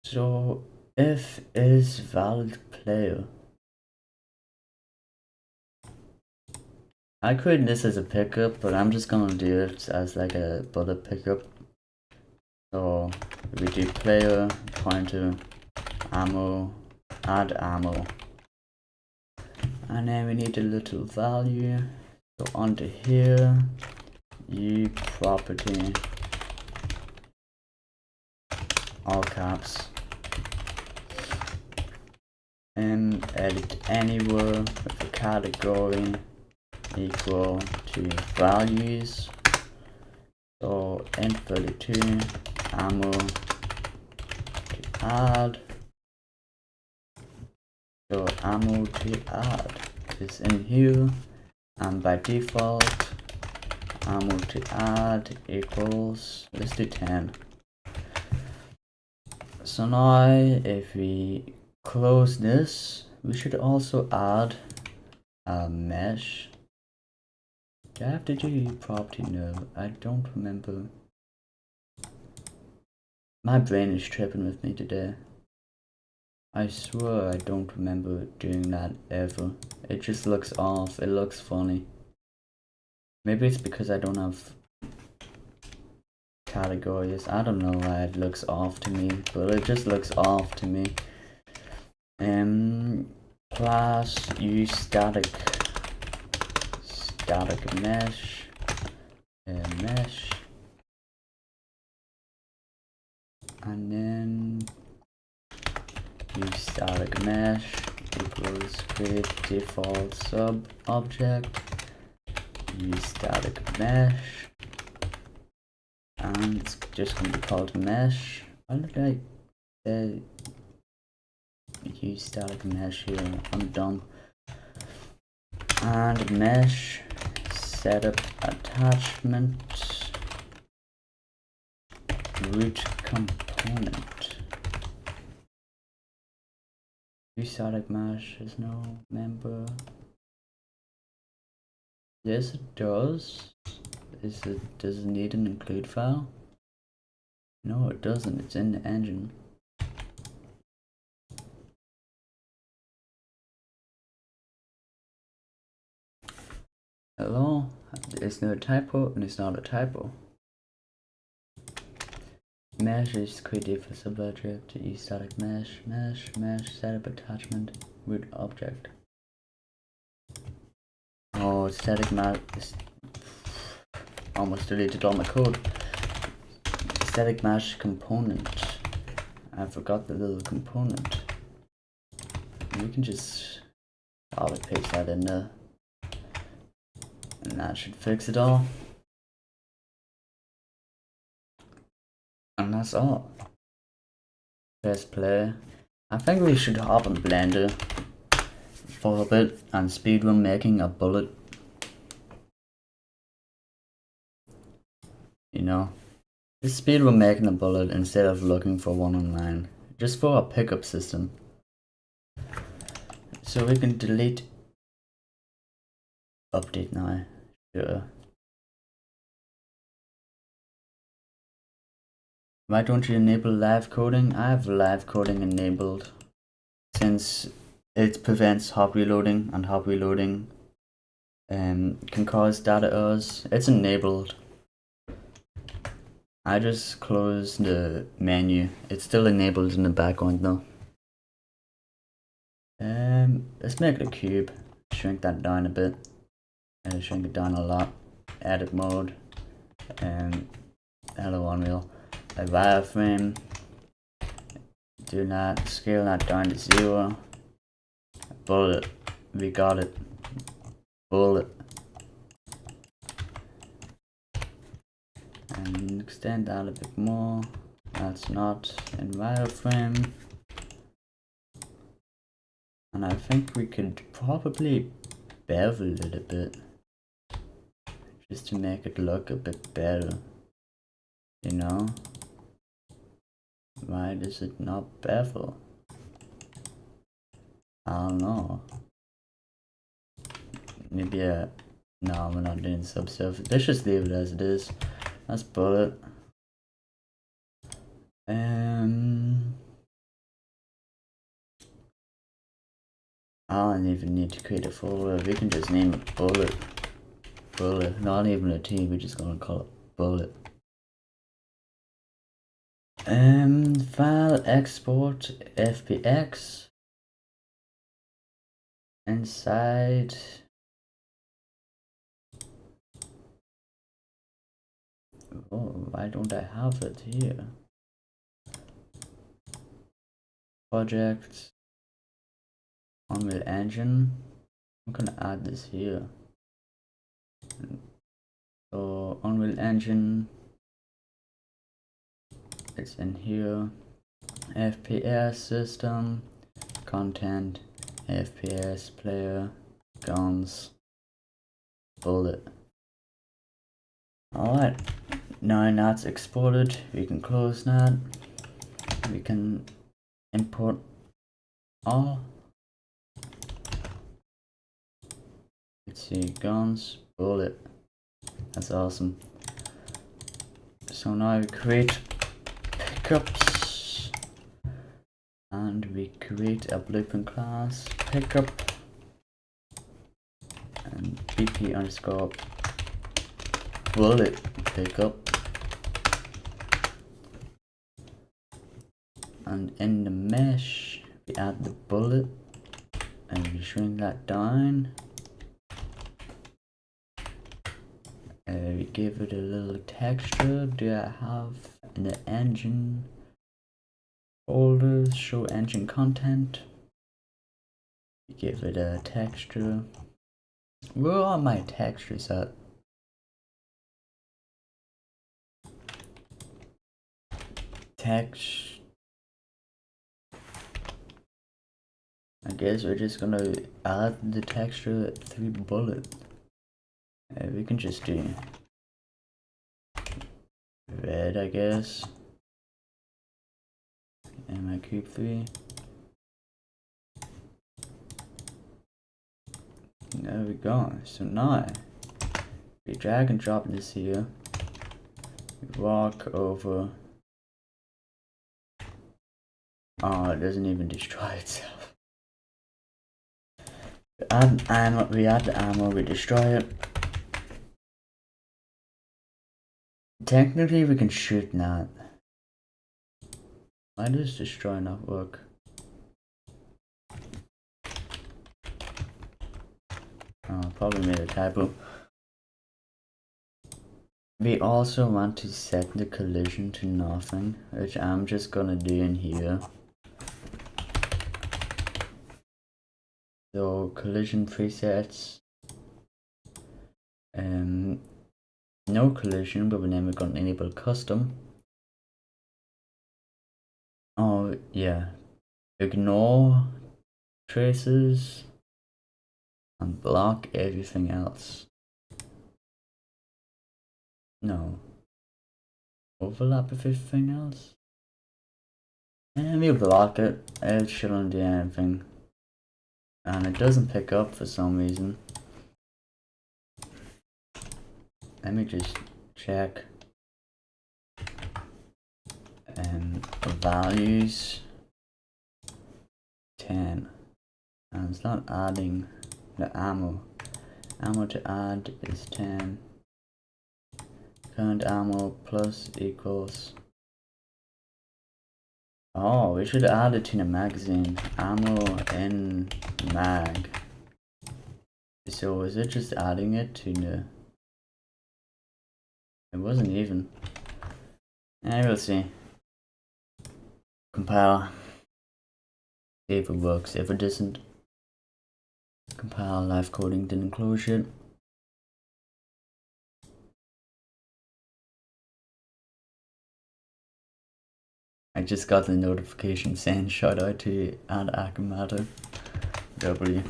S1: So if is valid player, I created this as a pickup, but I'm just gonna do it as like a bullet pickup. So we do player pointer ammo, add ammo, and then we need a little value. So onto here, u property, all caps, and edit anywhere with a category equal to values. So int 32 ammo to add. So ammo to add is in here, and by default ammo to add equals, let's do 10. So now if we close this, we should also add a mesh. Do I have to do property? No, I don't remember. My brain is tripping with me today. I swear I don't remember doing that ever. It just looks off, it looks funny. Maybe it's because I don't have categories. I don't know why it looks off to me, but it just looks off to me. Class use static mesh, mesh, and then use static mesh equals create default sub object, use static mesh, and it's just going to be called mesh. Why did I use static mesh here? I'm dumb. And mesh setup attachment root component. Use static mesh is no member. Yes, it does. Does it need an include file? No, it doesn't. It's in the engine. Hello? It's no typo, and it's not a typo. Mesh is created for subobject to use static mesh, setup attachment, root object. Oh, static mesh. Almost deleted all my code. Static mesh component. I forgot the little component. We can just copy paste that in there. And that should fix it all. And that's all. Press play. I think we should hop on Blender for a bit and speedrun making a bullet. You know, just speedrun making a bullet instead of looking for one online. Just for a pickup system. So we can delete update now. Sure. Why don't you enable live coding? I have live coding enabled since it prevents hop reloading, and hop reloading can cause data errors. It's enabled. I just closed the menu. It's still enabled in the background though. Let's make it a cube. Shrink that down a bit. Shrink it down a lot. Edit mode. Hello Unreal. A wireframe. Do not scale that down to 0. Bullet. We got it. Bullet. And extend that a bit more. That's not in wireframe. And I think we could probably bevel it a bit. Just to make it look a bit better. You know? Why does it not bevel? I don't know. Maybe no, we're not doing subsurface. Let's just leave it as it is. That's bullet. I don't even need to create a folder. We can just name it bullet. Bullet. Not even a T. We're just gonna call it bullet. File export FPX. Inside. Oh, why don't I have it here? Project. Unreal Engine. I'm gonna add this here. So Unreal Engine. It's in here. FPS system. Content. FPS player. Guns. Bullet. Alright. Now that's exported. We can close that. We can import all. Let's see, guns, bullet. That's awesome. So now we create pickups, and we create a blueprint class pickup, and bp underscore bullet pickup, and in the mesh we add the bullet and we shrink that down. We give it a little texture. Do I have in the engine folders show engine content? Give it a texture. Where are my textures at? Text. I guess we're just gonna add the texture through bullet. We can just do red, I guess. And my cube 3. There we go. So now we drag and drop this here. We walk over. Oh, it doesn't even destroy itself. We add the ammo, we destroy it. Technically we can shoot that. Why does destroy not work? Oh, probably made a typo. We also want to set the collision to nothing, which I'm just gonna do in here. So collision presets. No collision, but then we're gonna enable custom. Oh yeah. Ignore traces and block everything else. No. Overlap with everything else? And we block it. It shouldn't do anything. And it doesn't pick up for some reason. Let me just check. Values 10. And it's not adding the ammo. Ammo to add is 10. Current ammo plus equals. Oh, we should add it to the magazine. Ammo in mag. So is it just adding it to the... It wasn't even. We'll see. Compile. See if it works. If it doesn't, compile live coding didn't close it. I just got the notification saying shout out to Akamata W.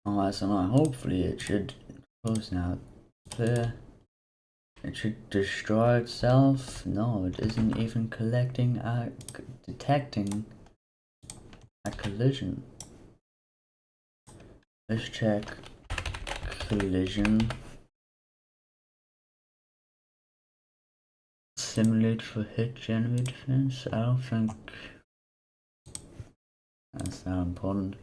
S1: Alright, so now hopefully it should close now. Clear. It should destroy itself. No, it isn't even detecting a collision. Let's check collision. Simulate for hit generate defense. I don't think that's that important.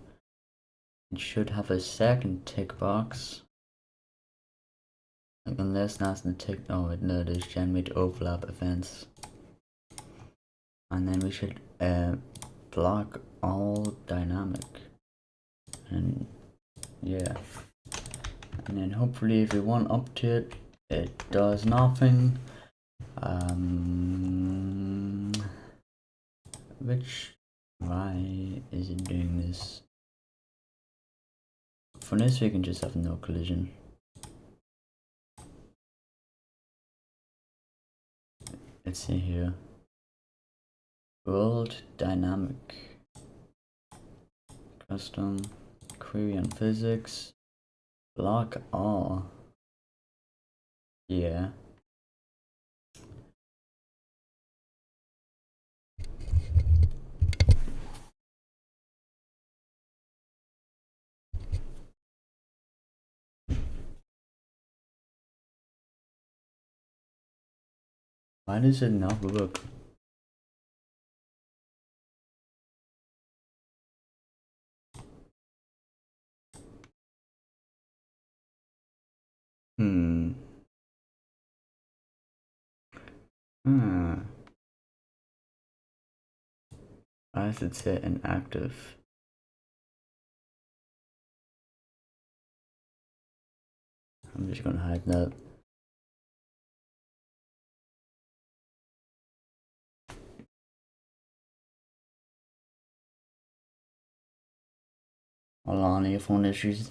S1: It should have a second tick box. Like unless that's the tick. Oh, no, it is generate overlap events. And then we should block all dynamic. And yeah. And then hopefully if we want up to it, it does nothing. Why is it doing this? For this we can just have no collision. Let's see here. World dynamic. Custom. Query on physics. Block all. Yeah. Why does it not work? I should say inactive. I'm just gonna hide that. Hold on, earphone issues.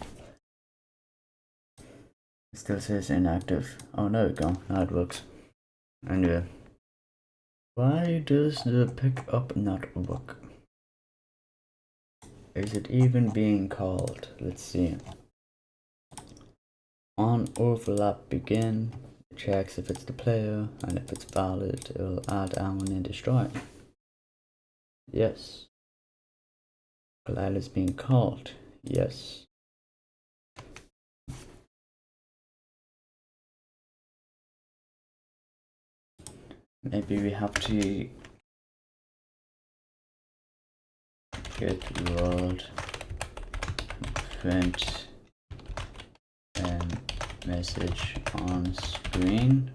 S1: It still says inactive. Oh, there we go. Now it works. Anyway. Why does the pickup not work? Is it even being called? Let's see. On overlap begin. It checks if it's the player, and if it's valid, it will add ammo and destroy. Yes. Collide is being called. Yes. Maybe we have to get world print message on screen.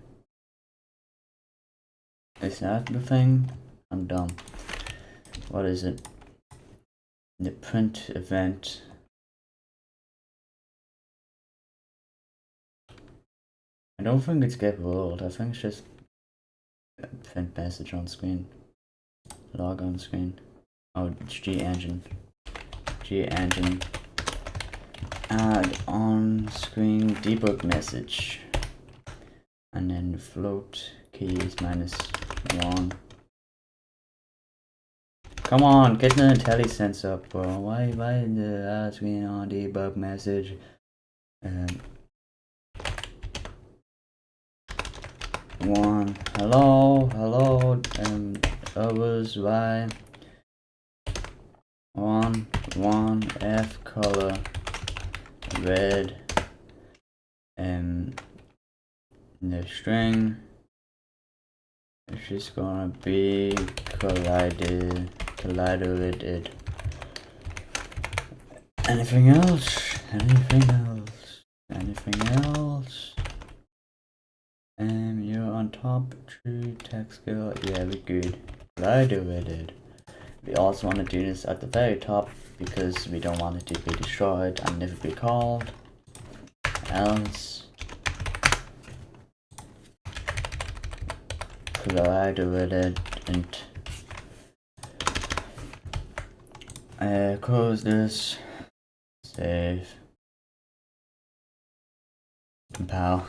S1: Is that the thing? I'm dumb. What is it? The print event. I don't think it's get world. I think it's just print message on screen. Log on screen. Oh, it's G-engine. G-engine. Add on screen debug message. And then float key is -1. Come on, get the IntelliSense up, bro. Why the screen on debug message? One. Hello. Others. Why? One. F color. Red. The string. It's just gonna be collided with it. Anything else? You're on top, true, text skill, yeah, we're good. Collided with it. We also want to do this at the very top because we don't want it to be destroyed and never be called. Else. Collided with it and close this. Save. Compile.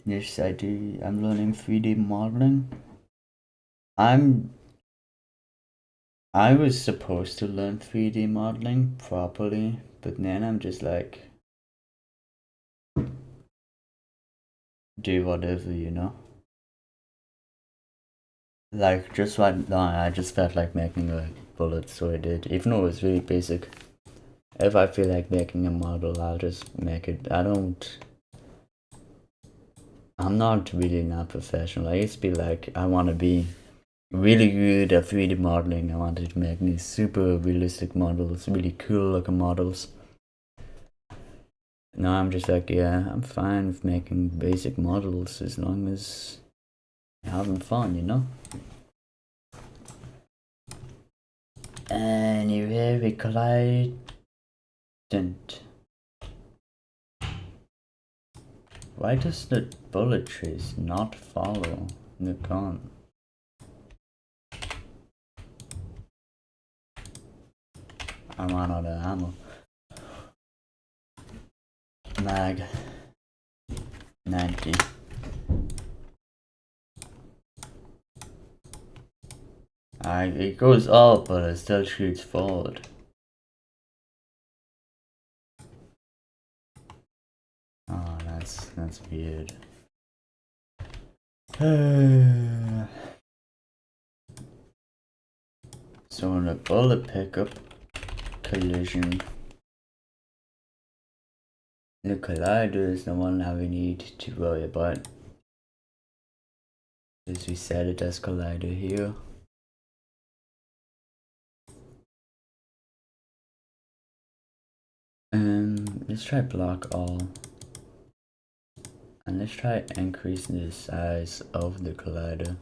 S1: Yes, I do. I'm learning 3D modeling. I was supposed to learn 3D modeling properly, but then I'm just like, do whatever, you know? Like, just right now, I just felt like making a bullet, so I did, even though it was really basic. If I feel like making a model, I'll just make it. I'm not really not professional. I used to be like, I want to be really good at 3D modeling. I wanted to make these super realistic models, really cool looking models. Now I'm just like, yeah, I'm fine with making basic models as long as you're having fun, you know? Anyway, we collide. Why does the bullet trace not follow the gun? I'm out of ammo. Mag 90. It goes up, but it still shoots forward. Oh, that's weird. So in the bullet pickup collision, the collider is the one that we need to worry about. As we set it as collider here. Let's try block all. And let's try increasing the size of the collider.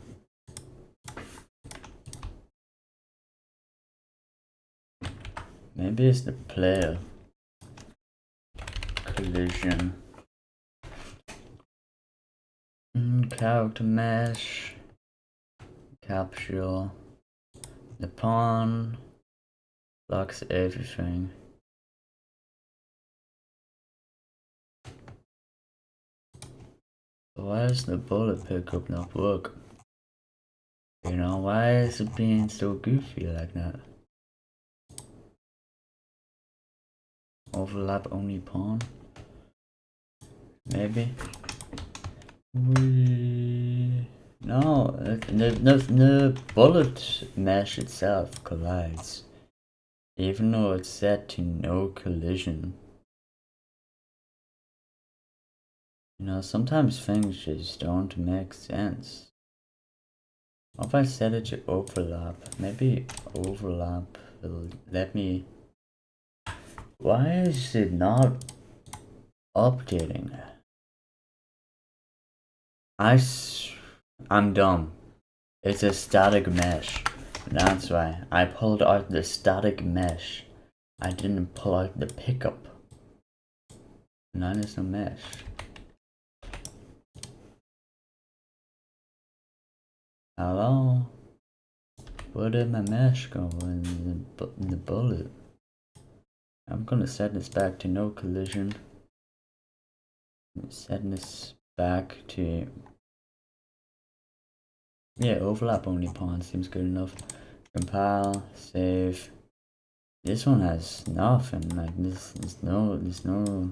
S1: Maybe it's the player collision. Character mesh, capture, the pawn, blocks everything. Why is the bullet pickup not work? You know, why is it being so goofy like that? Overlap only pawn? Maybe? No, the bullet mesh itself collides, even though it's set to no collision. You know, sometimes things just don't make sense. What if I set it to overlap? Maybe overlap will let me... Why is it not updating? I'm dumb. It's a static mesh. That's why. I pulled out the static mesh. I didn't pull out the pickup. Now there's no mesh. Hello? Where did my mesh go in the bullet? I'm gonna set this back to no collision. Setting this back to... Yeah, overlap only pawn seems good enough. Compile, save. This one has nothing, like there's no...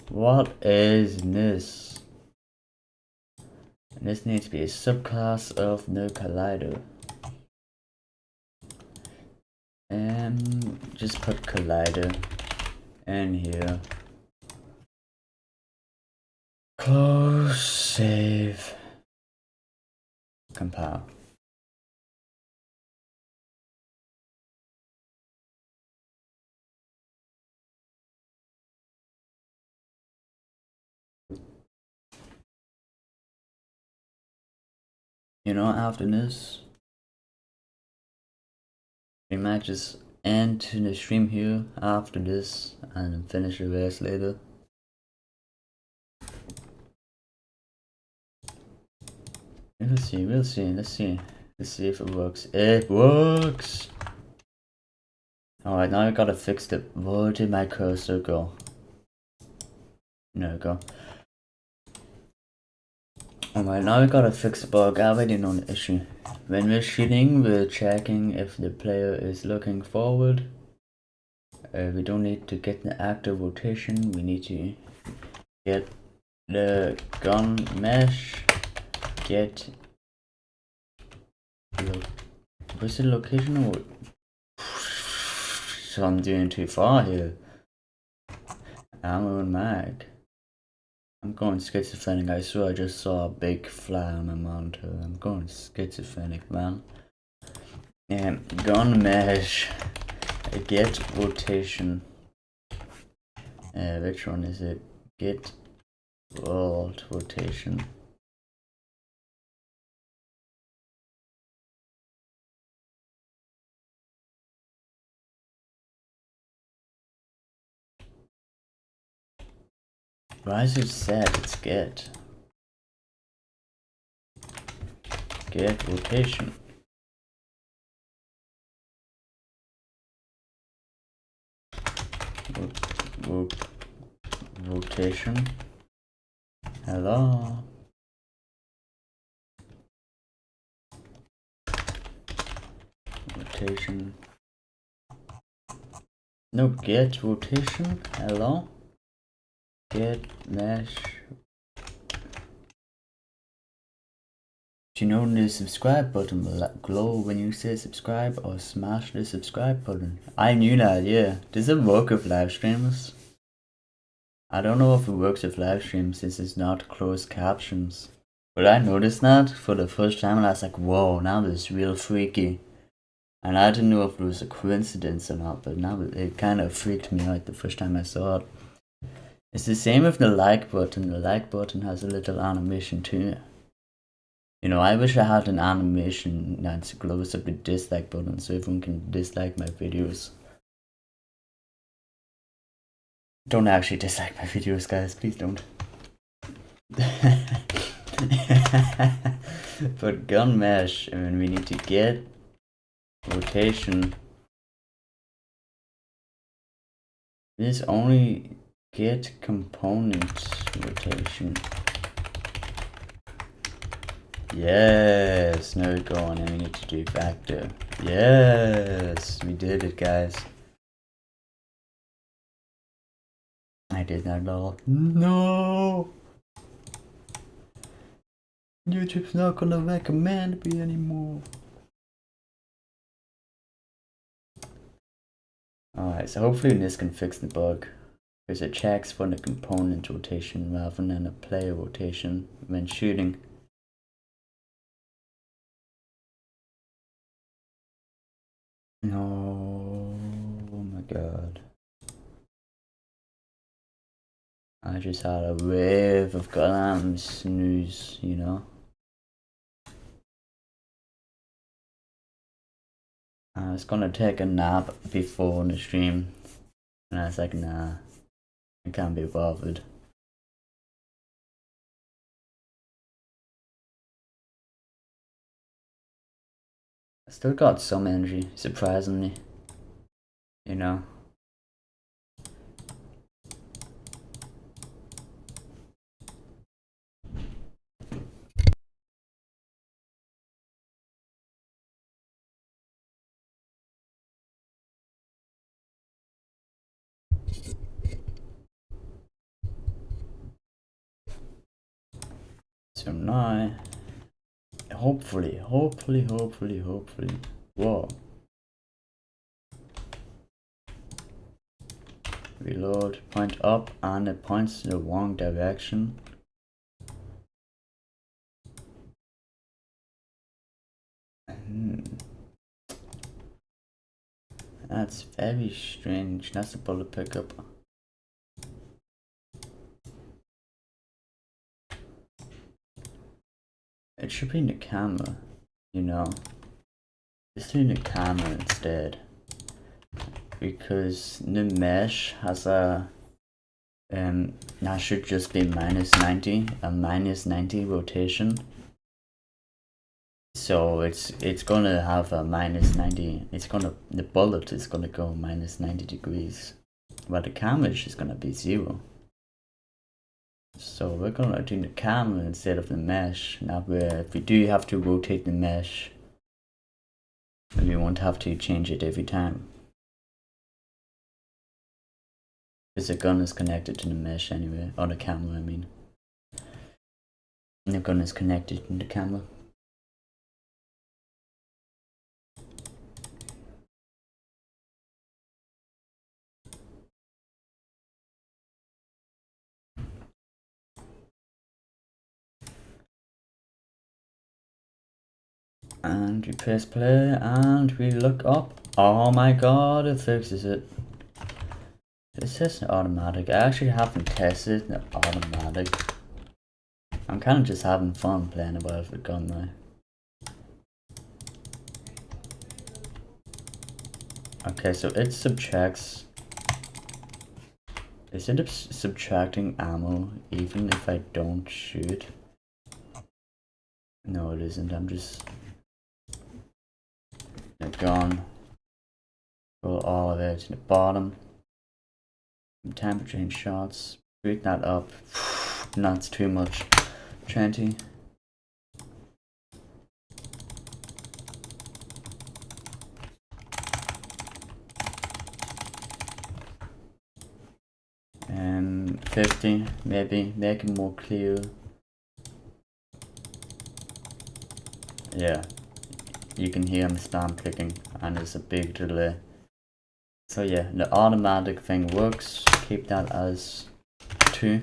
S1: What is this? This needs to be a subclass of no collider. Just put collider in here. Close, save, compile. You know, after this, we might just end the stream here after this and finish the rest later. Let's see, let's see if it works. It works! Alright, now I gotta fix the... Where did my cursor go? There we go. Alright, now we gotta fix the bug. I already know the issue. When we're shooting, we're checking if the player is looking forward. We don't need to get the active rotation. We need to get the gun mesh. Get... Where's the location? So I'm doing too far here. I'm on mag. I'm going schizophrenic. I swear I just saw a big fly on my monitor. I'm going schizophrenic, man. Gun mesh. Get rotation. Which one is it? Get world rotation. Why is it set? It's get. Get rotation. Rotation. Hello. Rotation. No, get rotation. Hello. Get mesh. Do you know the subscribe button will glow when you say subscribe, or smash the subscribe button? I knew that, yeah. Does it work with live streams? I don't know if it works with live streams since it's not closed captions. But I noticed that for the first time and I was like, whoa, now this is real freaky. And I didn't know if it was a coincidence or not, but now it kind of freaked me out the first time I saw it. It's the same with the like button. The like button has a little animation too. You know, I wish I had an animation that's close up the dislike button so everyone can dislike my videos. Don't actually dislike my videos, guys. Please don't. But gun mesh, I mean, we need to get rotation. This only get component rotation. Yes, now we're going and we need to do vector. Yes, we did it, guys. I did that all. No! YouTube's not gonna recommend me anymore. Alright, so hopefully this can fix the bug. Because it checks for the component rotation rather than a player rotation when shooting. No, oh my god. I just had a wave of goddamn snooze, you know? I was gonna take a nap before the stream, and I was like, nah, I can't be bothered. I still got some energy, surprisingly, you know? So now, hopefully, whoa. Reload, point up, and it points to the wrong direction. That's very strange. That's a bullet pickup. It should be in the camera, you know. It's in the camera instead. Because the mesh has a that should just be -90, a -90 rotation. So it's gonna have a -90. The bullet is gonna go -90 degrees, but the camera is just gonna be 0. So we're gonna do the camera instead of the mesh. Now, if we do have to rotate the mesh, we won't have to change it every time. Because the gun is connected to the mesh anyway, or the camera, I mean. And the gun is connected to the camera. And we press play and we look up. Oh my god, it fixes it. It says automatic. I actually haven't tested the automatic. I'm kind of just having fun playing about it with gun now. Okay, so it subtracts. Is it subtracting ammo even if I don't shoot? No, it isn't. I'm just gone. Go all the way to the bottom. Temperature and shots. Break that up. That's too much. 20. And 50, maybe. Make it more clear. Yeah. You can hear me spam clicking and there's a big delay. So yeah, the automatic thing works. Keep that as 2.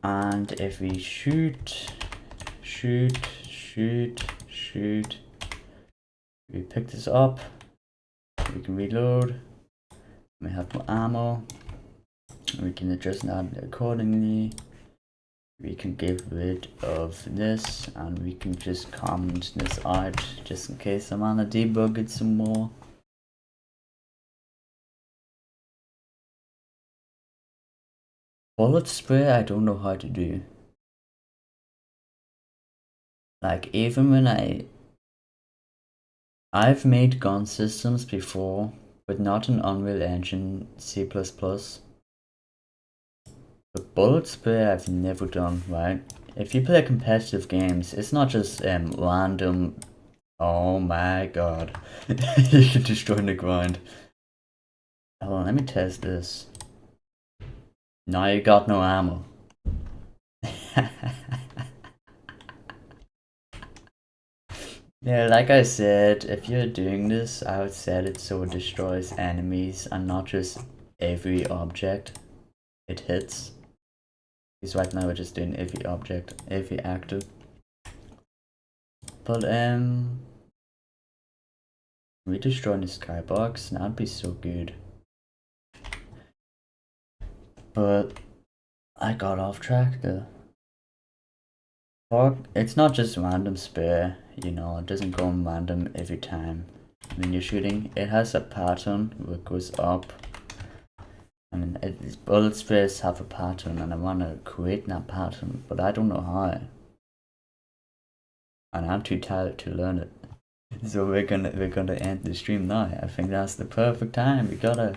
S1: And if we shoot, we pick this up, we can reload, We have more ammo. We can adjust that accordingly. We can get rid of this, and we can just comment this out just in case I wanna debug it some more. Bullet spray, I don't know how to do. Like, even when I've made gun systems before, but not in Unreal Engine C++. But bullet spray I've never done, right? If you play competitive games, it's not just random. Oh my god. You can destroy the ground. Hold on, let me test this. Now you got no ammo. Yeah, like I said, if you're doing this, I would set it so it destroys enemies and not just every object it hits. Because right now we're just doing every object, every active. But we destroying the skybox, that'd be so good. But I got off track there. It's not just random spare, you know, it doesn't go random every time. When you're shooting, it has a pattern that goes up. I mean, bullet sprays have a pattern, and I want to create that pattern, but I don't know how. And I'm too tired to learn it. So we're gonna end the stream now. I think that's the perfect time. We got a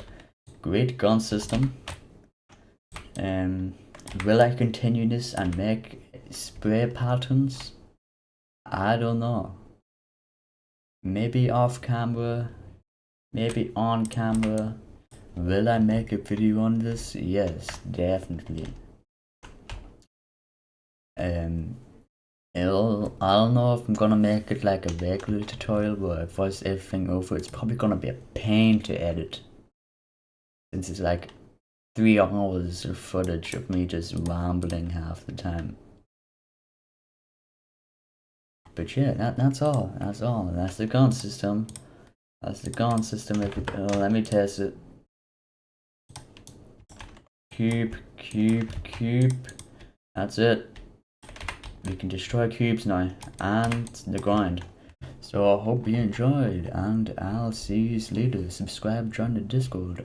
S1: great gun system. Will I continue this and make spray patterns? I don't know. Maybe off camera, maybe on camera. Will I make a video on this? Yes, definitely. I don't know if I'm gonna make it like a regular tutorial where I voice everything over. It's probably gonna be a pain to edit, since it's like 3 hours of footage of me just rambling half the time. But yeah, that's all. That's the gun system. That's the gun system. Let me test it. Cube. That's it. We can destroy cubes now, and the grind. So I hope you enjoyed, and I'll see you later. Subscribe, join the Discord.